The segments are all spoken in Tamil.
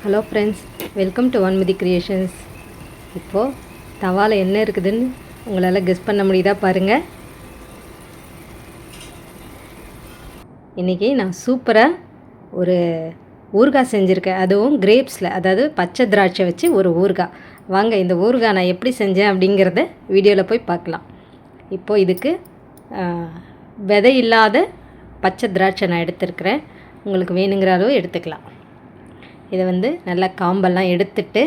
Hello friends, welcome to Vanmathi creations. இப்போது தவாவில் என்ன இருக்குதுன்னு உங்களால் கெஸ் பண்ண முடியுதா பாருங்கள். இன்றைக்கி நான் சூப்பராக ஒரு ஊறுகாய் செஞ்சுருக்கேன், அதுவும் கிரேப்ஸில், அதாவது பச்சை திராட்சை வச்சு ஒரு ஊறுகாய். வாங்க இந்த ஊறுகாய் நான் எப்படி செஞ்சேன் அப்படிங்கிறத வீடியோவில் போய் பார்க்கலாம். இப்போது இதுக்கு விதை இல்லாத பச்சை திராட்சை நான் எடுத்துருக்கிறேன். உங்களுக்கு வேணுங்கிற அளவு எடுத்துக்கலாம். இதை நல்லா காம்பெல்லாம் எடுத்துட்டு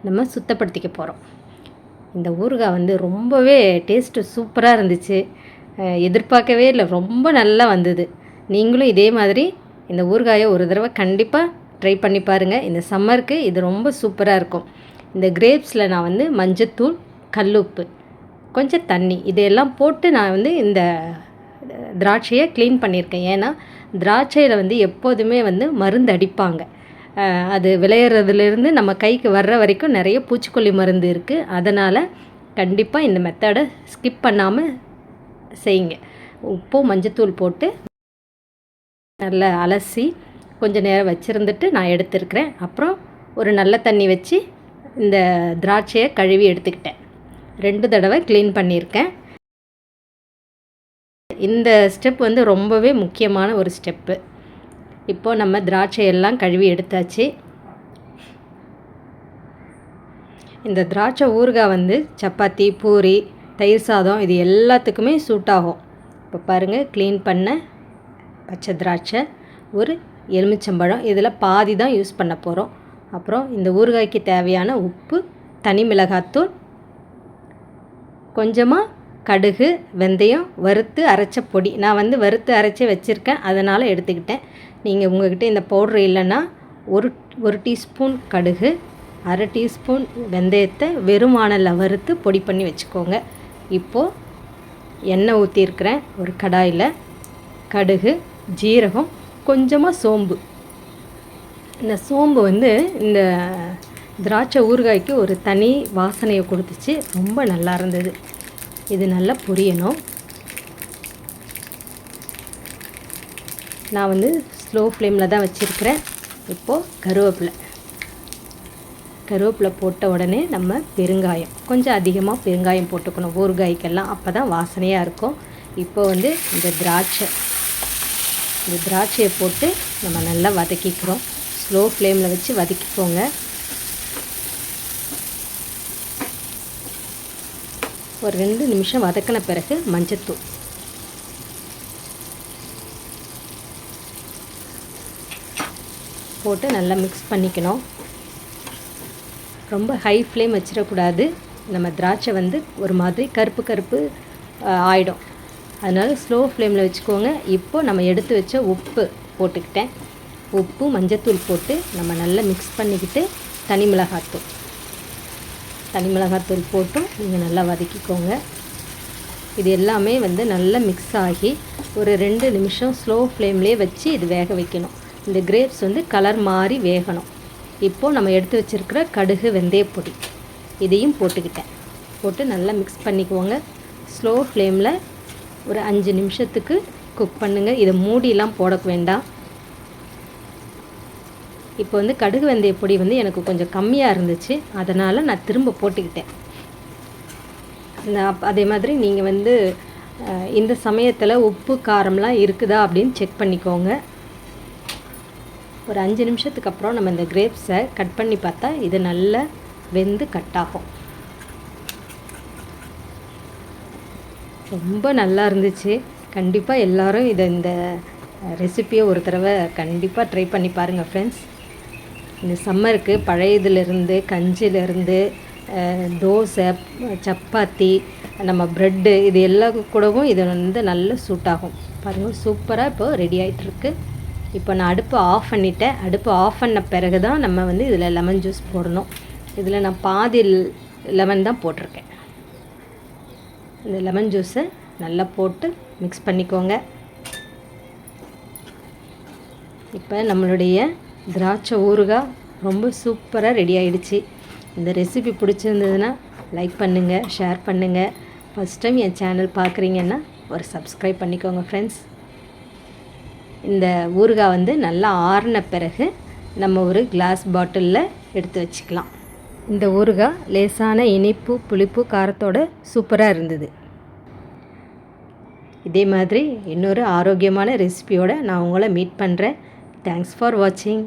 நம்ம சுத்தப்படுத்திக்க போகிறோம். இந்த ஊறுகாய் ரொம்பவே டேஸ்ட்டு சூப்பராக இருந்துச்சு. எதிர்பார்க்கவே இல்லை, ரொம்ப நல்லா வந்தது. நீங்களும் இதே மாதிரி இந்த ஊறுகாயை ஒரு தடவை கண்டிப்பாக ட்ரை பண்ணி பாருங்கள். இந்த சம்மருக்கு இது ரொம்ப சூப்பராக இருக்கும். இந்த கிரேப்ஸில் நான் மஞ்சத்தூள், கல்லுப்பு, கொஞ்சம் தண்ணி இதையெல்லாம் போட்டு நான் இந்த திராட்சையை க்ளீன் பண்ணியிருக்கேன். ஏன்னா திராட்சையில் எப்போதுமே மருந்து அடிப்பாங்க. அது விளையிறதுலேருந்து நம்ம கைக்கு வர்ற வரைக்கும் நிறைய பூச்சிக்கொல்லி மருந்து இருக்குது. அதனால் கண்டிப்பாக இந்த மெத்தடை ஸ்கிப் பண்ணாமல் செய்யுங்க. உப்பு, மஞ்சத்தூள் போட்டு நல்லா அலசி கொஞ்சம் நேரம் வச்சுருந்துட்டு நான் எடுத்துருக்கிறேன். அப்புறம் ஒரு நல்ல தண்ணி வச்சு இந்த திராட்சையை கழுவி எடுத்துக்கிட்டேன். 2 தடவை க்ளீன் பண்ணியிருக்கேன். இந்த ஸ்டெப் ரொம்பவே முக்கியமான ஒரு ஸ்டெப்பு. இப்போது நம்ம திராட்சையெல்லாம் கழுவி எடுத்தாச்சு. இந்த திராட்சை ஊறுகாய் சப்பாத்தி, பூரி, தயிர் சாதம் இது எல்லாத்துக்குமே சூட் ஆகும். இப்போ பாருங்கள், க்ளீன் பண்ண பச்சை திராட்சை, ஒரு எலுமிச்சம்பழம், இதில் பாதி தான் யூஸ் பண்ண போகிறோம். அப்புறம் இந்த ஊறுகாய்க்கு தேவையான உப்பு, தனி மிளகாத்தூள், கொஞ்சமாக கடுகு, வெந்தயம், வறுத்து அரைச்ச பொடி. நான் வறுத்து அரைச்சி வச்சுருக்கேன், அதனால் எடுத்துக்கிட்டேன். நீங்கள் உங்கள்கிட்ட இந்த பவுட்ரு இல்லைன்னா ஒரு டீஸ்பூன் கடுகு, 1/2 டீஸ்பூன் வெந்தயத்தை வெறும் வாணலில் வறுத்து பொடி பண்ணி வச்சுக்கோங்க. இப்போது எண்ணெய் ஊற்றிருக்கிறேன் ஒரு கடாயில். கடுகு, ஜீரகம், கொஞ்சமாக சோம்பு. இந்த சோம்பு இந்த திராட்சை ஊறுகாய்க்கு ஒரு தனி வாசனையை கொடுத்துச்சு, ரொம்ப நல்லா இருந்தது. இது நல்லா பொரியணும். நான் ஸ்லோ ஃப்ளேமில் தான் வச்சுருக்கிறேன். இப்போது கருவேப்பிலை போட்ட உடனே நம்ம பெருங்காயம், கொஞ்சம் அதிகமாக பெருங்காயம் போட்டுக்கணும் ஊறுகாய்க்கெல்லாம், அப்போ தான் வாசனையாக இருக்கும். இப்போ இந்த திராட்சையை போட்டு நம்ம நல்லா வதக்கிக்கிறோம். ஸ்லோ ஃப்ளேமில் வச்சு வதக்கிக்கோங்க. ஒரு 2 நிமிஷம் வதக்கின பிறகு மஞ்சத்தூள் போட்டு நல்லா மிக்ஸ் பண்ணிக்கணும். ரொம்ப ஹை ஃப்ளேம் வச்சிடக்கூடாது. நம்ம திராட்சை ஒரு மாதிரி கருப்பு ஆகிடும். அதனால் ஸ்லோ ஃப்ளேமில் வச்சுக்கோங்க. இப்போது நம்ம எடுத்து வச்ச உப்பு போட்டுக்கிட்டேன். உப்பு, மஞ்சத்தூள் போட்டு நம்ம நல்லா மிக்ஸ் பண்ணிக்கிட்டு தனி மிளகாத்தூள் போட்டும் நீங்கள் நல்லா வதக்கிக்கோங்க. இது எல்லாமே நல்லா மிக்ஸ் ஆகி ஒரு 2 நிமிஷம் ஸ்லோ ஃப்ளேம்லேயே வச்சு இது வேக வைக்கணும். இந்த கிரேப்ஸ் கலர் மாறி வேகணும். இப்போது நம்ம எடுத்து வச்சுருக்கிற கடுகு, வெந்தயப்பொடி இதையும் போட்டு நல்லா மிக்ஸ் பண்ணிக்குவோங்க. ஸ்லோ ஃப்ளேமில் ஒரு 5 நிமிஷத்துக்கு குக் பண்ணுங்கள். இதை மூடிலாம் போட வேண்டாம். இப்போ கடுகு, வெந்தயப்பொடி எனக்கு கொஞ்சம் கம்மியாக இருந்துச்சு, அதனால் நான் திரும்ப போட்டுக்கிட்டேன். அதே மாதிரி நீங்கள் இந்த சமயத்தில் உப்பு, காரம்லாம் இருக்குதா அப்படின்னு செக் பண்ணிக்கோங்க. ஒரு 5 நிமிஷத்துக்கு அப்புறம் நம்ம இந்த கிரேப்ஸை கட் பண்ணி பார்த்தா இது நல்லா வெந்து கட் ஆகும். ரொம்ப நல்லா இருந்துச்சு. கண்டிப்பாக எல்லோரும் இந்த ரெசிப்பியை ஒரு தடவை கண்டிப்பாக ட்ரை பண்ணி பாருங்கள் ஃப்ரெண்ட்ஸ். இந்த சம்மருக்கு பழையதுலேருந்து, கஞ்சிலேருந்து, தோசை, சப்பாத்தி, நம்ம ப்ரெட்டு இது எல்லாம் கூடவும் இது நல்ல சூட் ஆகும். பாருங்கள், சூப்பராக இப்போ ரெடி ஆகிட்டுருக்கு. இப்போ நான் அடுப்பு ஆஃப் பண்ணிட்டேன். அடுப்பு ஆஃப் பண்ண பிறகு தான் நம்ம இதில் லெமன் ஜூஸ் போடணும். இதில் நான் பாதி லெமன் தான் போட்டிருக்கேன். இந்த லெமன் ஜூஸை நல்லா போட்டு மிக்ஸ் பண்ணிக்கோங்க. இப்போ நம்மளுடைய திராட்சை ஊறுகாய் ரொம்ப சூப்பராக ரெடி ஆகிடுச்சு. இந்த ரெசிபி பிடிச்சிருந்ததுன்னா லைக் பண்ணுங்கள், ஷேர் பண்ணுங்கள். ஃபஸ்ட் டைம் என் சேனல் பார்க்குறீங்கன்னா ஒரு சப்ஸ்கிரைப் பண்ணிக்கோங்க ஃப்ரெண்ட்ஸ். இந்த ஊறுகாய் நல்லா ஆறின பிறகு நம்ம ஒரு கிளாஸ் பாட்டிலில் எடுத்து வச்சுக்கலாம். இந்த ஊறுகாய் லேசான இனிப்பு புளிப்பு காரத்தோட சூப்பராக இருந்தது. இதே மாதிரி இன்னொரு ஆரோக்கியமான ரெசிபியோடு நான் உங்களை மீட் பண்ணுறேன். தேங்க்ஸ் ஃபார் வாட்சிங்.